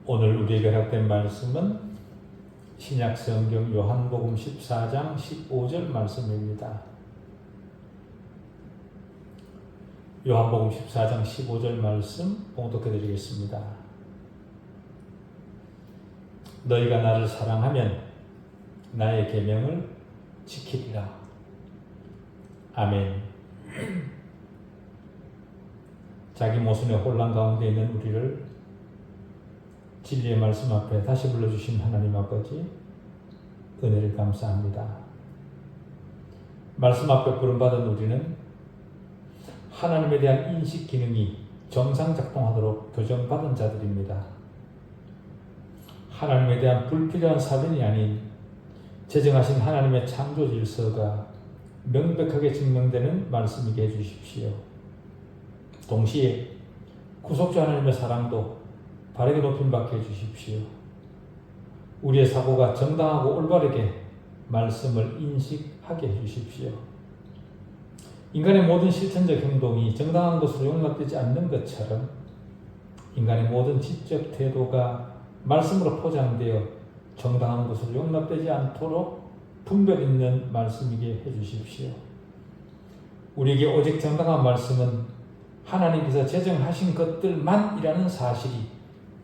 오늘 우리에게 허락된 말씀은 신약성경 요한복음 14장 15절 말씀입니다. 요한복음 14장 15절 말씀 봉독해 드리겠습니다. 너희가 나를 사랑하면 나의 계명을 지키리라. 아멘. 자기 모순의 혼란 가운데 있는 우리를 진리의 말씀 앞에 다시 불러주신 하나님 아버지, 은혜를 감사합니다. 말씀 앞에 부름받은 우리는 하나님에 대한 인식 기능이 정상 작동하도록 교정받은 자들입니다. 하나님에 대한 불필요한 사변이 아닌 제정하신 하나님의 창조 질서가 명백하게 증명되는 말씀이게 해주십시오. 동시에 구속주 하나님의 사랑도 바르게 높임받게 해주십시오. 우리의 사고가 정당하고 올바르게 말씀을 인식하게 해주십시오. 인간의 모든 실천적 행동이 정당한 것으로 용납되지 않는 것처럼 인간의 모든 지적 태도가 말씀으로 포장되어 정당한 것으로 용납되지 않도록 분별 있는 말씀이게 해주십시오. 우리에게 오직 정당한 말씀은 하나님께서 제정하신 것들만이라는 사실이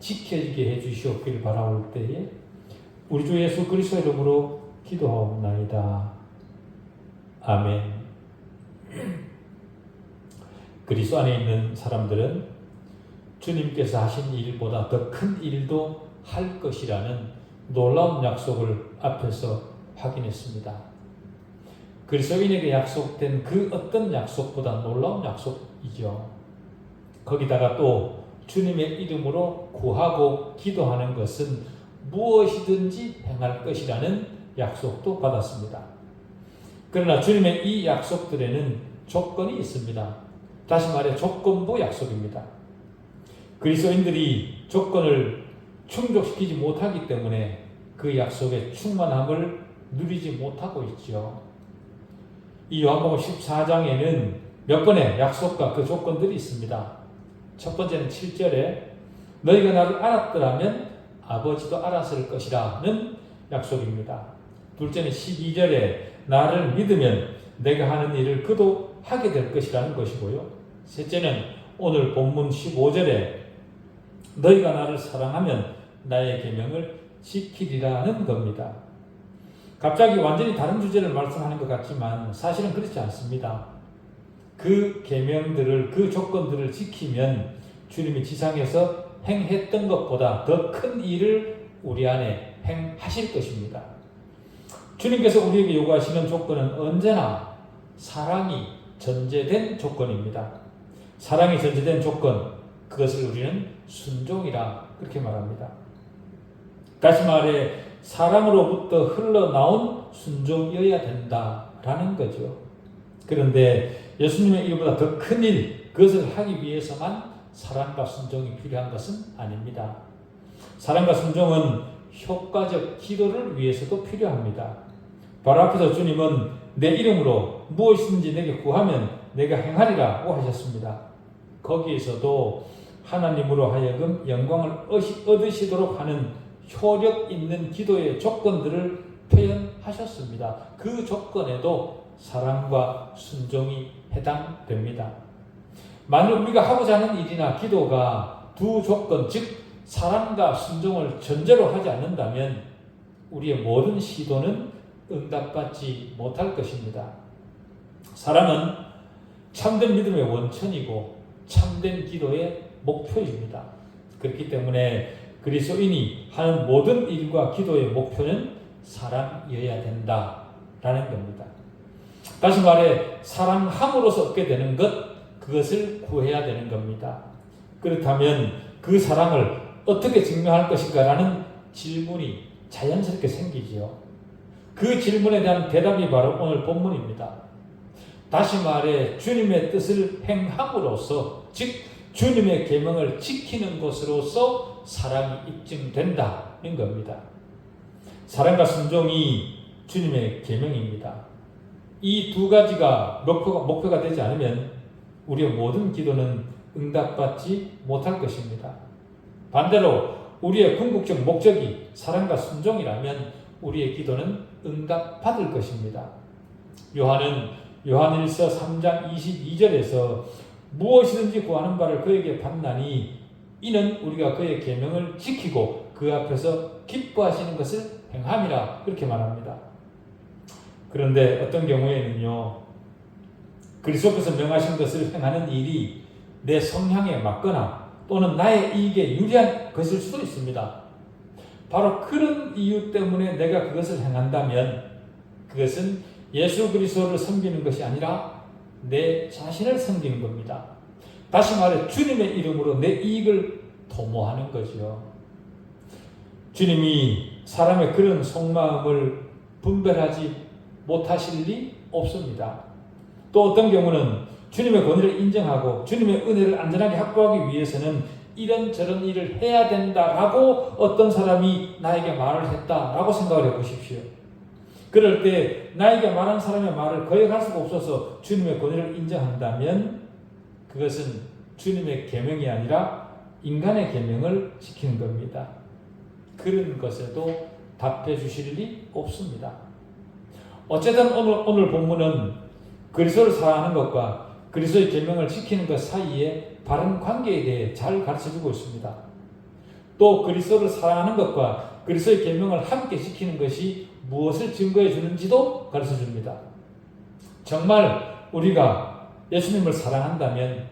지켜지게 해주시옵길 바라올 때에 우리 주 예수 그리스도의 이름으로 기도하옵나이다. 아멘. 그리스도 안에 있는 사람들은 주님께서 하신 일보다 더 큰 일도 할 것이라는 놀라운 약속을 앞에서 확인했습니다. 그리스도인에게 약속된 그 어떤 약속보다 놀라운 약속이죠. 거기다가 또 주님의 이름으로 구하고 기도하는 것은 무엇이든지 행할 것이라는 약속도 받았습니다. 그러나 주님의 이 약속들에는 조건이 있습니다. 다시 말해 조건부 약속입니다. 그리스도인들이 조건을 충족시키지 못하기 때문에 그 약속의 충만함을 누리지 못하고 있죠. 이 요한복음 14장에는 몇 번의 약속과 그 조건들이 있습니다. 첫 번째는 7절에 너희가 나를 알았더라면 아버지도 알았을 것이라는 약속입니다. 둘째는 12절에 나를 믿으면 내가 하는 일을 그도 하게 될 것이라는 것이고요. 셋째는 오늘 본문 15절에 너희가 나를 사랑하면 나의 계명을 지키리라는 겁니다. 갑자기 완전히 다른 주제를 말씀하는 것 같지만 사실은 그렇지 않습니다. 그 계명들을, 그 조건들을 지키면 주님이 지상에서 행했던 것보다 더 큰 일을 우리 안에 행하실 것입니다. 주님께서 우리에게 요구하시는 조건은 언제나 사랑이 전제된 조건입니다. 사랑이 전제된 조건, 그것을 우리는 순종이라 그렇게 말합니다. 다시 말해 사랑으로부터 흘러나온 순종이어야 된다라는 거죠. 그런데 예수님의 일보다 더 큰 일, 그것을 하기 위해서만 사랑과 순종이 필요한 것은 아닙니다. 사랑과 순종은 효과적 기도를 위해서도 필요합니다. 바로 앞에서 주님은 내 이름으로 무엇이든지 내게 구하면 내가 행하리라고 하셨습니다. 거기에서도 하나님으로 하여금 영광을 얻으시도록 하는 효력 있는 기도의 조건들을 표현하셨습니다. 그 조건에도 사랑과 순종이 해당됩니다. 만일 우리가 하고자 하는 일이나 기도가 두 조건, 즉 사랑과 순종을 전제로 하지 않는다면 우리의 모든 시도는 응답받지 못할 것입니다. 사랑은 참된 믿음의 원천이고 참된 기도의 목표입니다. 그렇기 때문에 그리스도인이 하는 모든 일과 기도의 목표는 사랑이어야 된다라는 겁니다. 다시 말해 사랑함으로써 얻게 되는 것, 그것을 구해야 되는 겁니다. 그렇다면 그 사랑을 어떻게 증명할 것인가라는 질문이 자연스럽게 생기지요. 그 질문에 대한 대답이 바로 오늘 본문입니다. 다시 말해 주님의 뜻을 행함으로써, 즉 주님의 계명을 지키는 것으로서 사랑이 입증된다는 겁니다. 사랑과 순종이 주님의 계명입니다. 이 두 가지가 목표가 되지 않으면 우리의 모든 기도는 응답받지 못할 것입니다. 반대로 우리의 궁극적 목적이 사랑과 순종이라면 우리의 기도는 응답받을 것입니다. 요한은 요한일서 3장 22절에서 무엇이든지 구하는 바를 그에게 받나니 이는 우리가 그의 계명을 지키고 그 앞에서 기뻐하시는 것을 행함이라 그렇게 말합니다. 그런데 어떤 경우에는요, 그리스도께서 명하신 것을 행하는 일이 내 성향에 맞거나 또는 나의 이익에 유리한 것일 수도 있습니다. 바로 그런 이유 때문에 내가 그것을 행한다면 그것은 예수 그리스도를 섬기는 것이 아니라 내 자신을 섬기는 겁니다. 다시 말해 주님의 이름으로 내 이익을 도모하는 거죠. 주님이 사람의 그런 속마음을 분별하지 못하실 리 없습니다. 또 어떤 경우는 주님의 권위를 인정하고 주님의 은혜를 안전하게 확보하기 위해서는 이런저런 일을 해야 된다라고 어떤 사람이 나에게 말을 했다라고 생각을 해보십시오. 그럴 때 나에게 말한 사람의 말을 거역할 수가 없어서 주님의 권위를 인정한다면 그것은 주님의 계명이 아니라 인간의 계명을 지키는 겁니다. 그런 것에도 답해 주실 리 없습니다. 어쨌든 오늘 본문은 그리스도를 사랑하는 것과 그리스도의 계명을 지키는 것 사이에 바른 관계에 대해 잘 가르쳐주고 있습니다. 또 그리스도를 사랑하는 것과 그리스도의 계명을 함께 지키는 것이 무엇을 증거해 주는지도 가르쳐줍니다. 정말 우리가 예수님을 사랑한다면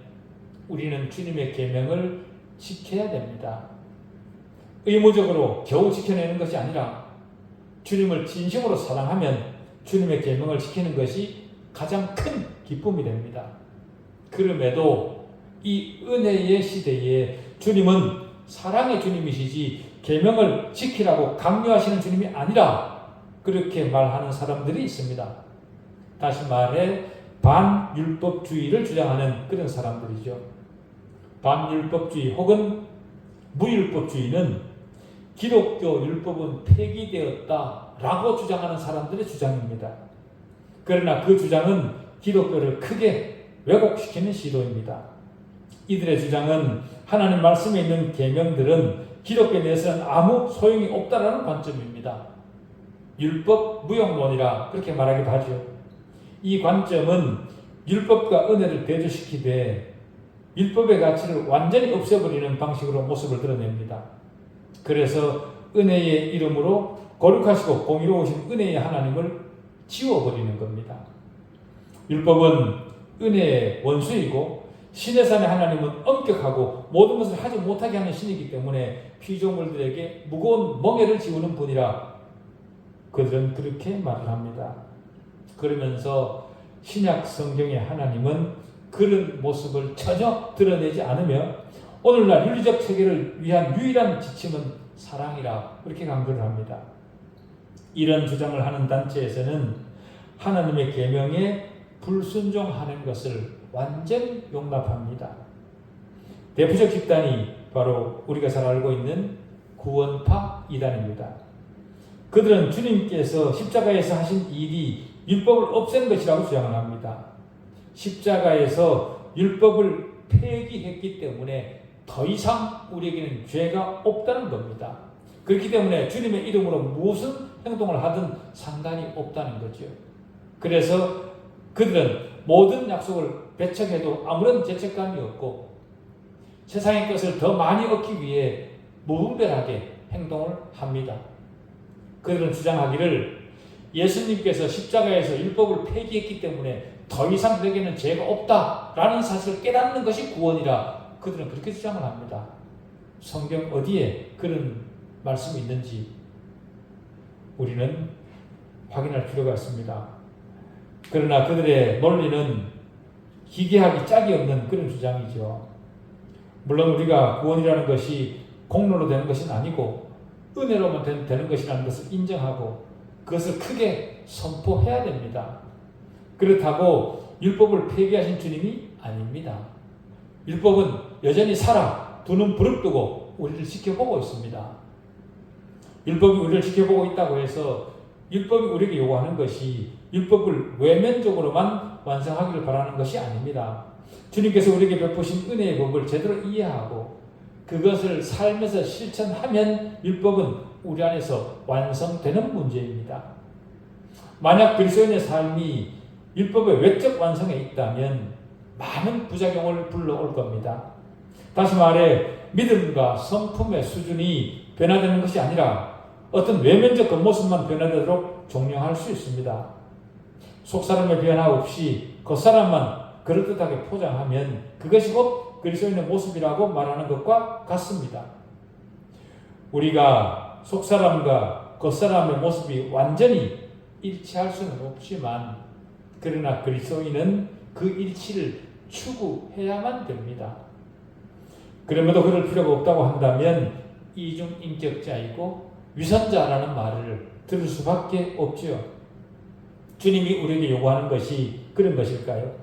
우리는 주님의 계명을 지켜야 됩니다. 의무적으로 겨우 지켜내는 것이 아니라 주님을 진심으로 사랑하면 주님의 계명을 지키는 것이 가장 큰 기쁨이 됩니다. 그럼에도 이 은혜의 시대에 주님은 사랑의 주님이시지 계명을 지키라고 강요하시는 주님이 아니라 그렇게 말하는 사람들이 있습니다. 다시 말해 반율법주의를 주장하는 그런 사람들이죠. 반율법주의 혹은 무율법주의는 기독교 율법은 폐기되었다라고 주장하는 사람들의 주장입니다. 그러나 그 주장은 기독교를 크게 왜곡시키는 시도입니다. 이들의 주장은 하나님 말씀에 있는 계명들은 기독교에 대해서는 아무 소용이 없다라는 관점입니다. 율법 무용론이라 그렇게 말하기도 하죠. 이 관점은 율법과 은혜를 대조시키되 율법의 가치를 완전히 없애버리는 방식으로 모습을 드러냅니다. 그래서 은혜의 이름으로 거룩하시고 공의로우신 은혜의 하나님을 지워버리는 겁니다. 율법은 은혜의 원수이고 신의 산의 하나님은 엄격하고 모든 것을 하지 못하게 하는 신이기 때문에 피조물들에게 무거운 멍에를 지우는 분이라 그들은 그렇게 말을 합니다. 그러면서 신약 성경의 하나님은 그런 모습을 전혀 드러내지 않으며 오늘날 윤리적 체계를 위한 유일한 지침은 사랑이라 그렇게 강조를 합니다. 이런 주장을 하는 단체에서는 하나님의 계명에 불순종하는 것을 완전히 용납합니다. 대표적 집단이 바로 우리가 잘 알고 있는 구원파 이단입니다. 그들은 주님께서 십자가에서 하신 일이 율법을 없앤 것이라고 주장을 합니다. 십자가에서 율법을 폐기했기 때문에 더 이상 우리에게는 죄가 없다는 겁니다. 그렇기 때문에 주님의 이름으로 무슨 행동을 하든 상관이 없다는 거죠. 그래서 그들은 모든 약속을 배척해도 아무런 죄책감이 없고 세상의 것을 더 많이 얻기 위해 무분별하게 행동을 합니다. 그들은 주장하기를 예수님께서 십자가에서 율법을 폐기했기 때문에 더 이상 그에게는 죄가 없다라는 사실을 깨닫는 것이 구원이라 그들은 그렇게 주장을 합니다. 성경 어디에 그런 말씀이 있는지 우리는 확인할 필요가 있습니다. 그러나 그들의 논리는 기괴하기 짝이 없는 그런 주장이죠. 물론 우리가 구원이라는 것이 공로로 되는 것은 아니고 은혜로만 되는 것이라는 것을 인정하고 그것을 크게 선포해야 됩니다. 그렇다고 율법을 폐기하신 주님이 아닙니다. 율법은 여전히 살아 두 눈 부릅뜨고 우리를 지켜보고 있습니다. 율법이 우리를 지켜보고 있다고 해서 율법이 우리에게 요구하는 것이 율법을 외면적으로만 완성하기를 바라는 것이 아닙니다. 주님께서 우리에게 베푸신 은혜의 법을 제대로 이해하고 그것을 삶에서 실천하면 율법은 우리 안에서 완성되는 문제입니다. 만약 그리스도인의 삶이 율법의 외적 완성에 있다면 많은 부작용을 불러올 겁니다. 다시 말해 믿음과 성품의 수준이 변화되는 것이 아니라 어떤 외면적 겉모습만 변화되도록 종용할 수 있습니다. 속사람의 변화 없이 겉사람만 그럴듯하게 포장하면 그것이 곧 그리스도인의 모습이라고 말하는 것과 같습니다. 우리가 속사람과 겉사람의 모습이 완전히 일치할 수는 없지만 그러나 그리스도인은 그 일치를 추구해야만 됩니다. 그럼에도 그럴 필요가 없다고 한다면 이중인격자이고 위선자라는 말을 들을 수밖에 없지요. 주님이 우리에게 요구하는 것이 그런 것일까요?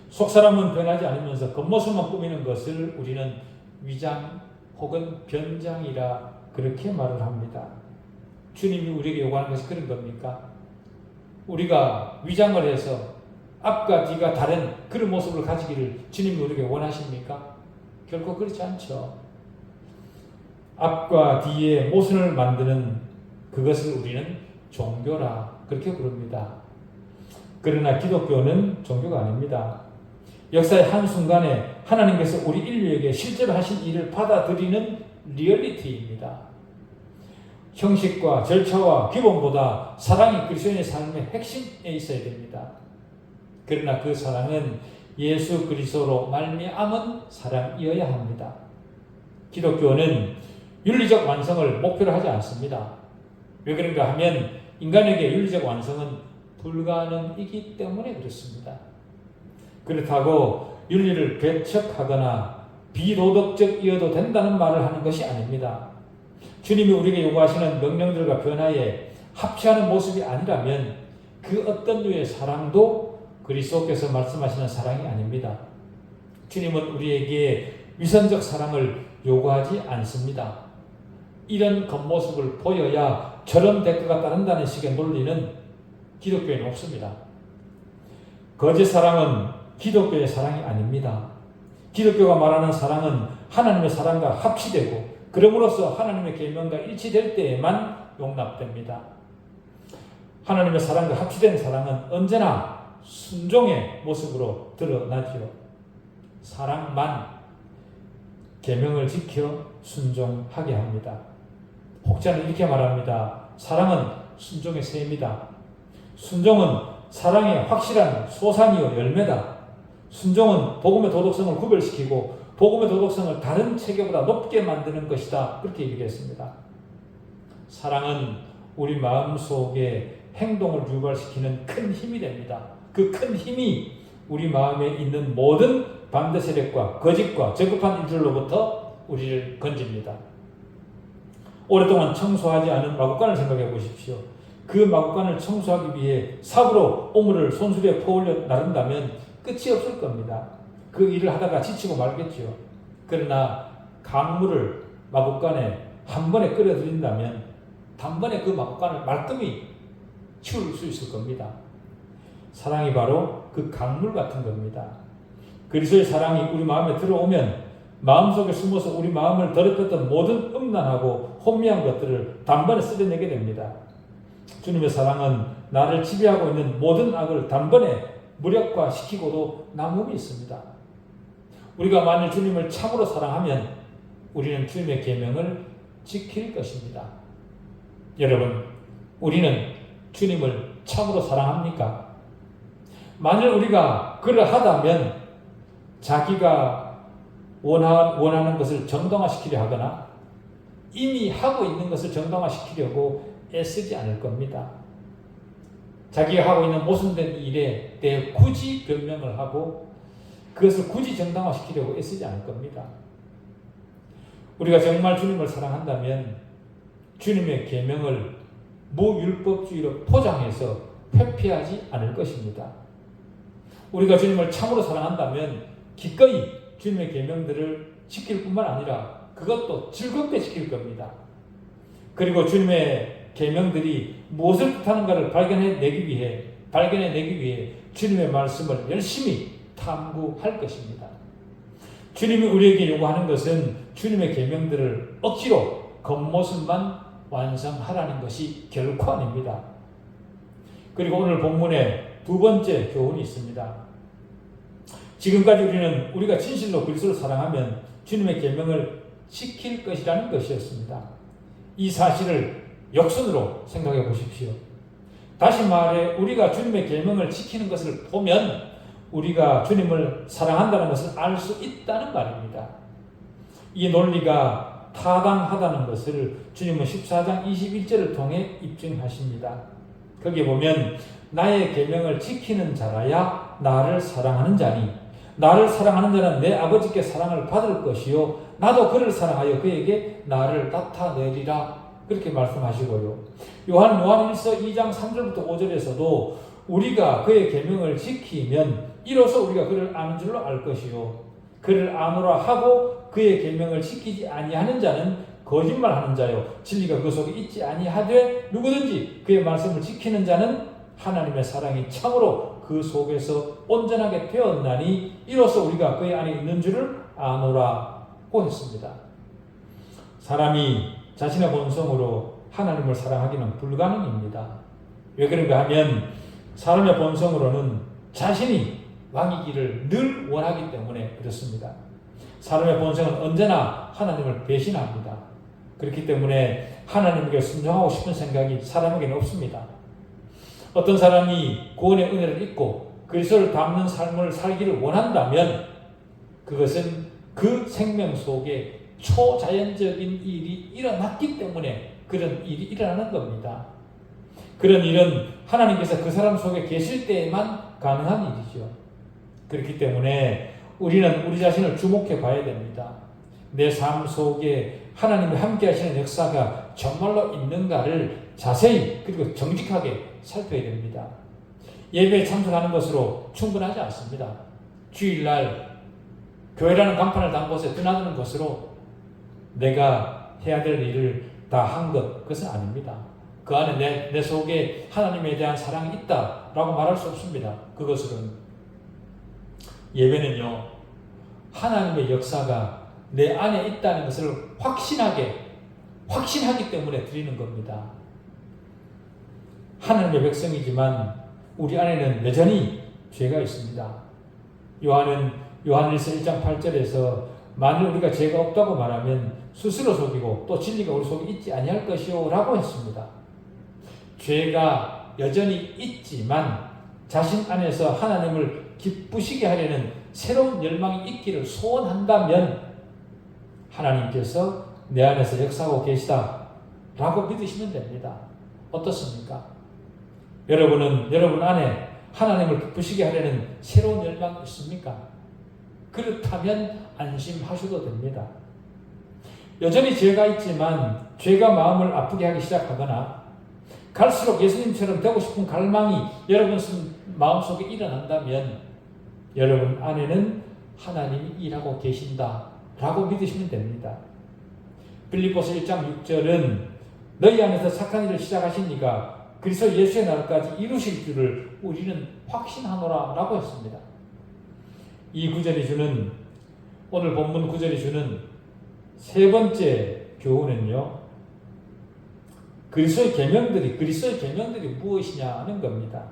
속사람은 변하지 않으면서 겉모습만 꾸미는 것을 우리는 위장 혹은 변장이라 그렇게 말을 합니다. 주님이 우리에게 요구하는 것이 그런 겁니까? 우리가 위장을 해서 앞과 뒤가 다른 그런 모습을 가지기를 주님이 우리에게 원하십니까? 결코 그렇지 않죠. 앞과 뒤에 모순을 만드는 그것을 우리는 종교라 그렇게 부릅니다. 그러나 기독교는 종교가 아닙니다. 역사의 한순간에 하나님께서 우리 인류에게 실제로 하신 일을 받아들이는 리얼리티입니다. 형식과 절차와 기본보다 사랑이 그리스도인의 삶의 핵심에 있어야 됩니다. 그러나 그 사랑은 예수 그리스도로 말미암은 사랑이어야 합니다. 기독교는 윤리적 완성을 목표로 하지 않습니다. 왜 그런가 하면 인간에게 윤리적 완성은 불가능이기 때문에 그렇습니다. 그렇다고 윤리를 배척하거나 비도덕적이어도 된다는 말을 하는 것이 아닙니다. 주님이 우리에게 요구하시는 명령들과 변화에 합치하는 모습이 아니라면 그 어떤 류의 사랑도 그리스도께서 말씀하시는 사랑이 아닙니다. 주님은 우리에게 위선적 사랑을 요구하지 않습니다. 이런 겉모습을 보여야 저런 대가가 따른다는 식의 논리는 기독교에는 없습니다. 거짓 사랑은 기독교의 사랑이 아닙니다. 기독교가 말하는 사랑은 하나님의 사랑과 합치되고 그럼으로써 하나님의 계명과 일치될 때에만 용납됩니다. 하나님의 사랑과 합치된 사랑은 언제나 순종의 모습으로 드러나지요. 사랑만 계명을 지켜 순종하게 합니다. 혹자는 이렇게 말합니다. 사랑은 순종의 셈이다. 순종은 사랑의 확실한 소산이요 열매다. 순종은 복음의 도덕성을 구별시키고 복음의 도덕성을 다른 체계보다 높게 만드는 것이다. 그렇게 얘기했습니다. 사랑은 우리 마음속에 행동을 유발시키는 큰 힘이 됩니다. 그 큰 힘이 우리 마음에 있는 모든 반대 세력과 거짓과 적급한 일들로부터 우리를 건집니다. 오랫동안 청소하지 않은 마구간을 생각해 보십시오. 그 마구간을 청소하기 위해 삽으로 오물을 손수레에 퍼올려 나른다면 끝이 없을 겁니다. 그 일을 하다가 지치고 말겠지요. 그러나 강물을 마구간에 한 번에 끌어들인다면 단번에 그 마구간을 말끔히 치울 수 있을 겁니다. 사랑이 바로 그 강물 같은 겁니다. 그리스도의 사랑이 우리 마음에 들어오면 마음속에 숨어서 우리 마음을 더럽혔던 모든 음란하고 혼미한 것들을 단번에 쓸어내게 됩니다. 주님의 사랑은 나를 지배하고 있는 모든 악을 단번에 무력화시키고도 남음이 있습니다. 우리가 만일 주님을 참으로 사랑하면 우리는 주님의 계명을 지킬 것입니다. 여러분, 우리는 주님을 참으로 사랑합니까? 만일 우리가 그러하다면 자기가 원하는 것을 정당화시키려 하거나 이미 하고 있는 것을 정당화시키려고 애쓰지 않을 겁니다. 자기가 하고 있는 모순된 일에 대해 굳이 변명을 하고 그것을 굳이 정당화시키려고 애쓰지 않을 겁니다. 우리가 정말 주님을 사랑한다면 주님의 계명을 무율법주의로 포장해서 회피하지 않을 것입니다. 우리가 주님을 참으로 사랑한다면 기꺼이 주님의 계명들을 지킬 뿐만 아니라 그것도 즐겁게 지킬 겁니다. 그리고 주님의 계명들이 무엇을 뜻하는가를 발견해내기 위해 주님의 말씀을 열심히 탐구할 것입니다. 주님이 우리에게 요구하는 것은 주님의 계명들을 억지로 겉모습만 완성하라는 것이 결코 아닙니다. 그리고 오늘 본문에 두 번째 교훈이 있습니다. 지금까지 우리는 우리가 진실로 그리스도를 사랑하면 주님의 계명을 지킬 것이라는 것이었습니다. 이 사실을 역선으로 생각해 보십시오. 다시 말해 우리가 주님의 계명을 지키는 것을 보면 우리가 주님을 사랑한다는 것을 알 수 있다는 말입니다. 이 논리가 타당하다는 것을 주님은 14장 21절을 통해 입증하십니다. 거기에 보면 나의 계명을 지키는 자라야 나를 사랑하는 자니 나를 사랑하는 자는 내 아버지께 사랑을 받을 것이요 나도 그를 사랑하여 그에게 나를 나타내리라 그렇게 말씀하시고요. 요한일서 2장 3절부터 5절에서도 우리가 그의 계명을 지키면 이로써 우리가 그를 아는 줄로 알 것이요 그를 아노라 하고 그의 계명을 지키지 아니하는 자는 거짓말하는 자요 진리가 그 속에 있지 아니하되 누구든지 그의 말씀을 지키는 자는 하나님의 사랑이 참으로 그 속에서 온전하게 되었나니 이로써 우리가 그의 안에 있는 줄을 아노라고 했습니다. 사람이 자신의 본성으로 하나님을 사랑하기는 불가능입니다. 왜 그런가 하면 사람의 본성으로는 자신이 왕이기를 늘 원하기 때문에 그렇습니다. 사람의 본성은 언제나 하나님을 배신합니다. 그렇기 때문에 하나님께 순종하고 싶은 생각이 사람에게는 없습니다. 어떤 사람이 구원의 은혜를 잊고 그리스도를 닮는 삶을 살기를 원한다면 그것은 그 생명 속에 초자연적인 일이 일어났기 때문에 그런 일이 일어나는 겁니다. 그런 일은 하나님께서 그 사람 속에 계실 때에만 가능한 일이죠. 그렇기 때문에 우리는 우리 자신을 주목해 봐야 됩니다. 내 삶 속에 하나님이 함께 하시는 역사가 정말로 있는가를 자세히 그리고 정직하게 살펴야 됩니다. 예배에 참석하는 것으로 충분하지 않습니다. 주일날 교회라는 간판을 단 곳에 드나드는 것으로 내가 해야 될 일을 다 한 것, 그것은 아닙니다. 그 안에 내 속에 하나님에 대한 사랑이 있다라고 말할 수 없습니다. 그것은 예배는요, 하나님의 역사가 내 안에 있다는 것을 확신하기 때문에 드리는 겁니다. 하나님의 백성이지만 우리 안에는 여전히 죄가 있습니다. 요한일서 1장 8절에서 만일 우리가 죄가 없다고 말하면 스스로 속이고 또 진리가 우리 속에 있지 아니할 것이요 라고 했습니다. 죄가 여전히 있지만 자신 안에서 하나님을 기쁘시게 하려는 새로운 열망이 있기를 소원한다면 하나님께서 내 안에서 역사하고 계시다 라고 믿으시면 됩니다. 어떻습니까? 여러분 안에 하나님을 기쁘시게 하려는 새로운 열망이 있습니까? 그렇다면 안심하셔도 됩니다. 여전히 죄가 있지만 죄가 마음을 아프게 하기 시작하거나 갈수록 예수님처럼 되고 싶은 갈망이 여러분 마음속에 일어난다면 여러분 안에는 하나님이 일하고 계신다라고 믿으시면 됩니다. 빌립보서 1장 6절은 너희 안에서 착한 일을 시작하신 이가 그리스도 예수의 날까지 이루실 줄을 우리는 확신하노라 라고 했습니다. 이 구절이 주는 오늘 본문 구절이 주는 세 번째 교훈은요. 그리스도의 계명들이 무엇이냐는 겁니다.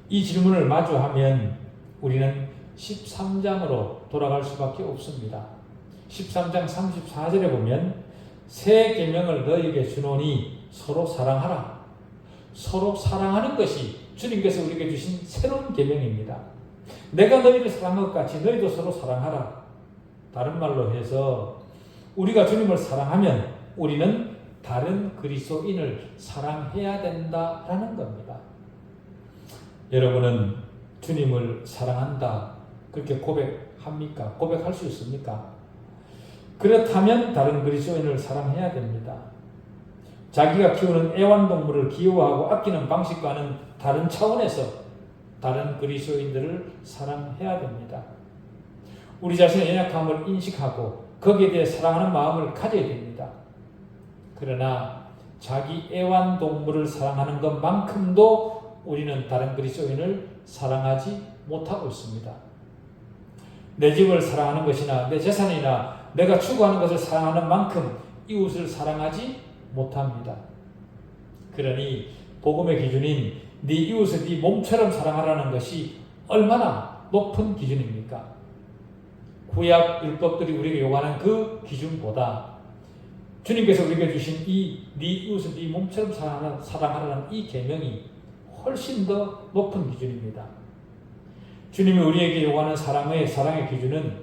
이 질문을 마주하면 우리는 13장으로 돌아갈 수밖에 없습니다. 13장 34절에 보면 새 계명을 너희에게 주노니 서로 사랑하라. 서로 사랑하는 것이 주님께서 우리에게 주신 새로운 계명입니다. 내가 너희를 사랑한 것 같이 너희도 서로 사랑하라. 다른 말로 해서 우리가 주님을 사랑하면 우리는 다른 그리스도인을 사랑해야 된다라는 겁니다. 여러분은 주님을 사랑한다 그렇게 고백합니까? 고백할 수 있습니까? 그렇다면 다른 그리스도인을 사랑해야 됩니다. 자기가 키우는 애완동물을 귀여워하고 아끼는 방식과는 다른 차원에서 다른 그리스도인들을 사랑해야 됩니다. 우리 자신의 연약함을 인식하고 거기에 대해 사랑하는 마음을 가져야 됩니다. 그러나 자기 애완동물을 사랑하는 것만큼도 우리는 다른 그리스도인을 사랑하지 못하고 있습니다. 내 집을 사랑하는 것이나 내 재산이나 내가 추구하는 것을 사랑하는 만큼 이웃을 사랑하지 못합니다. 그러니 복음의 기준인 네 이웃을 네 몸처럼 사랑하라는 것이 얼마나 높은 기준입니까? 구약 율법들이 우리에게 요구하는 그 기준보다 주님께서 우리에게 주신 이 네 이웃을 네 몸처럼 사랑하라는 이 계명이 훨씬 더 높은 기준입니다. 주님이 우리에게 요구하는 사랑의 기준을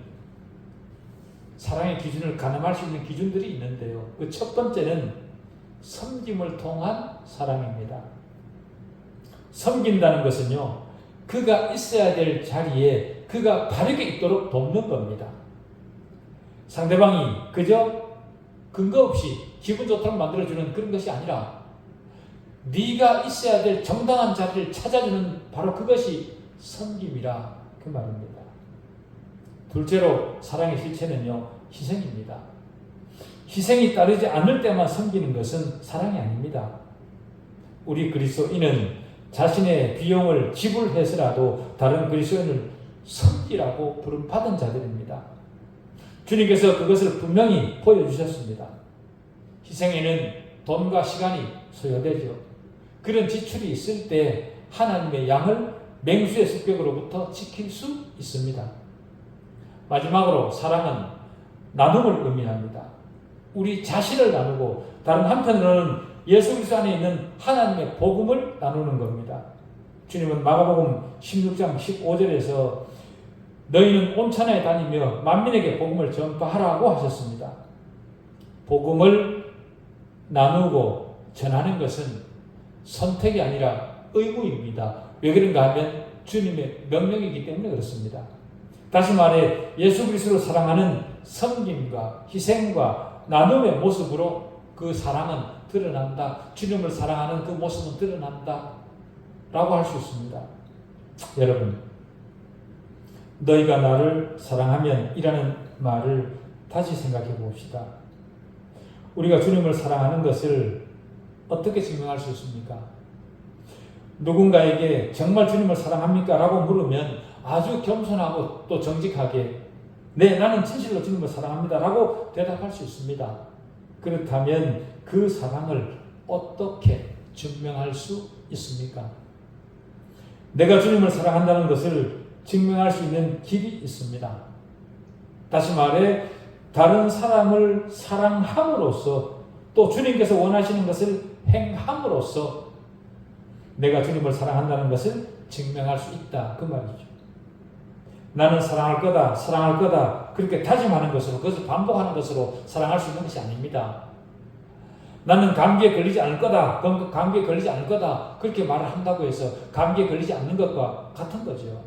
가늠할 수 있는 기준들이 있는데요. 그 첫 번째는 섬김을 통한 사랑입니다. 섬긴다는 것은요, 그가 있어야 될 자리에 그가 바르게 있도록 돕는 겁니다. 상대방이 그저 근거 없이 기분 좋도록 만들어주는 그런 것이 아니라 네가 있어야 될 정당한 자리를 찾아주는 바로 그것이 섬김이라 그 말입니다. 둘째로 사랑의 실체는요, 희생입니다. 희생이 따르지 않을 때만 섬기는 것은 사랑이 아닙니다. 우리 그리스도인은 자신의 비용을 지불해서라도 다른 그리스도인을 섬기라고 부름받은 자들입니다. 주님께서 그것을 분명히 보여주셨습니다. 희생에는 돈과 시간이 소요되죠. 그런 지출이 있을 때 하나님의 양을 맹수의 습격으로부터 지킬 수 있습니다. 마지막으로 사랑은 나눔을 의미합니다. 우리 자신을 나누고 다른 한편으로는 예수 그리스도 안에 있는 하나님의 복음을 나누는 겁니다. 주님은 마가복음 16장 15절에서 너희는 온 천하에 다니며 만민에게 복음을 전파하라고 하셨습니다. 복음을 나누고 전하는 것은 선택이 아니라 의무입니다. 왜 그런가 하면 주님의 명령이기 때문에 그렇습니다. 다시 말해 예수 그리스도를 사랑하는 섬김과 희생과 나눔의 모습으로 그 사랑은 드러난다. 주님을 사랑하는 그 모습은 드러난다 라고 할 수 있습니다. 여러분, 너희가 나를 사랑하면 이라는 말을 다시 생각해 봅시다. 우리가 주님을 사랑하는 것을 어떻게 증명할 수 있습니까? 누군가에게 정말 주님을 사랑합니까? 라고 물으면 아주 겸손하고 또 정직하게 네, 나는 진실로 주님을 사랑합니다 라고 대답할 수 있습니다. 그렇다면 그 사랑을 어떻게 증명할 수 있습니까? 내가 주님을 사랑한다는 것을 증명할 수 있는 길이 있습니다. 다시 말해 다른 사람을 사랑함으로써 또 주님께서 원하시는 것을 행함으로써 내가 주님을 사랑한다는 것을 증명할 수 있다 그 말이죠. 나는 사랑할 거다 그렇게 다짐하는 것으로 그것을 반복하는 것으로 사랑할 수 있는 것이 아닙니다. 나는 감기에 걸리지 않을 거다 그렇게 말을 한다고 해서 감기에 걸리지 않는 것과 같은 거죠.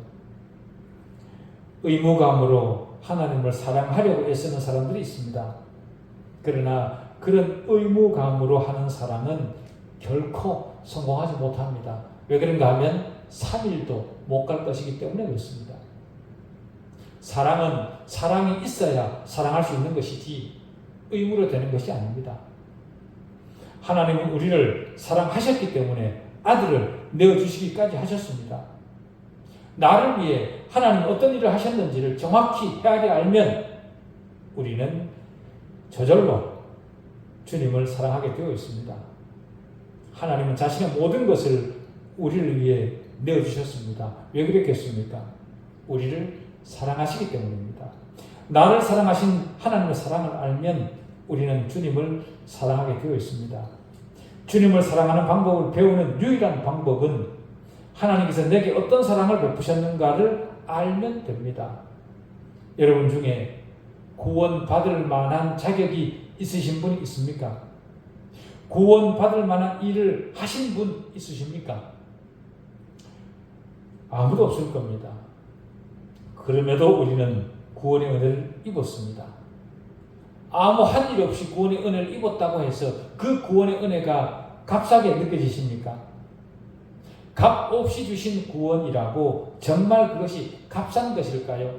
의무감으로 하나님을 사랑하려고 애쓰는 사람들이 있습니다. 그러나 그런 의무감으로 하는 사랑은 결코 성공하지 못합니다. 왜 그런가 하면 3일도 못 갈 것이기 때문에 그렇습니다. 사랑은 사랑이 있어야 사랑할 수 있는 것이지 의무로 되는 것이 아닙니다. 하나님은 우리를 사랑하셨기 때문에 아들을 내어주시기까지 하셨습니다. 나를 위해 하나님 어떤 일을 하셨는지를 정확히 헤아려 알면 우리는 저절로 주님을 사랑하게 되어 있습니다. 하나님은 자신의 모든 것을 우리를 위해 내어주셨습니다. 왜 그랬겠습니까? 우리를 사랑하시기 때문입니다. 나를 사랑하신 하나님의 사랑을 알면 우리는 주님을 사랑하게 되어 있습니다. 주님을 사랑하는 방법을 배우는 유일한 방법은 하나님께서 내게 어떤 사랑을 베푸셨는가를 알면 됩니다. 여러분 중에 구원받을 만한 자격이 있으신 분이 있습니까? 구원받을 만한 일을 하신 분 있으십니까? 아무도 없을 겁니다. 그럼에도 우리는 구원의 은혜를 입었습니다. 아무 한 일 없이 구원의 은혜를 입었다고 해서 그 구원의 은혜가 값싸게 느껴지십니까? 값 없이 주신 구원이라고 정말 그것이 값싼 것일까요?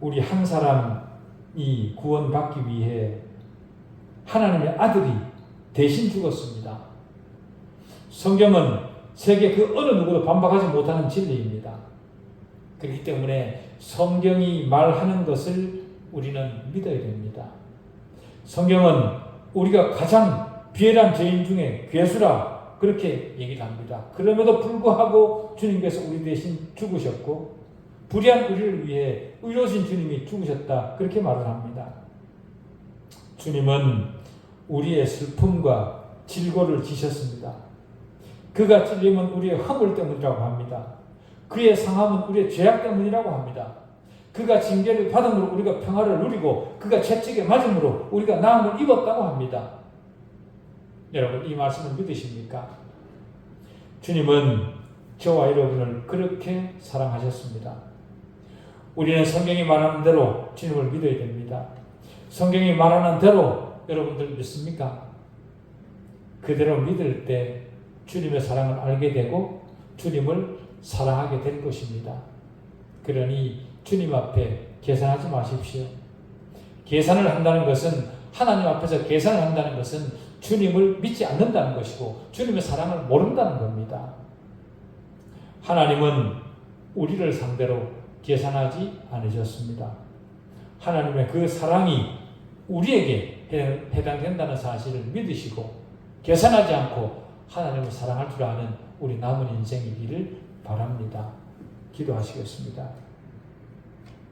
우리 한 사람이 구원받기 위해 하나님의 아들이 대신 죽었습니다. 성경은 세계 그 어느 누구도 반박하지 못하는 진리입니다. 그렇기 때문에 성경이 말하는 것을 우리는 믿어야 됩니다. 성경은 우리가 가장 비열한 죄인 중에 괴수라 그렇게 얘기를 합니다. 그럼에도 불구하고 주님께서 우리 대신 죽으셨고 불의한 우리를 위해 의로우신 주님이 죽으셨다 그렇게 말을 합니다. 주님은 우리의 슬픔과 질고를 지셨습니다. 그가 찔림은 우리의 허물 때문이라고 합니다. 그의 상함은 우리의 죄악 때문이라고 합니다. 그가 징계를 받음으로 우리가 평화를 누리고 그가 채찍에 맞음으로 우리가 나음을 입었다고 합니다. 여러분 이 말씀을 믿으십니까? 주님은 저와 여러분을 그렇게 사랑하셨습니다. 우리는 성경이 말하는 대로 주님을 믿어야 됩니다. 성경이 말하는 대로 여러분들 믿습니까? 그대로 믿을 때 주님의 사랑을 알게 되고 주님을 사랑하게 될 것입니다. 그러니 주님 앞에 계산하지 마십시오. 계산을 한다는 것은 하나님 앞에서 계산을 한다는 것은 주님을 믿지 않는다는 것이고 주님의 사랑을 모른다는 겁니다. 하나님은 우리를 상대로 계산하지 않으셨습니다. 하나님의 그 사랑이 우리에게 해당된다는 사실을 믿으시고 계산하지 않고 하나님을 사랑할 줄 아는 우리 남은 인생이기를 바랍니다. 기도하시겠습니다.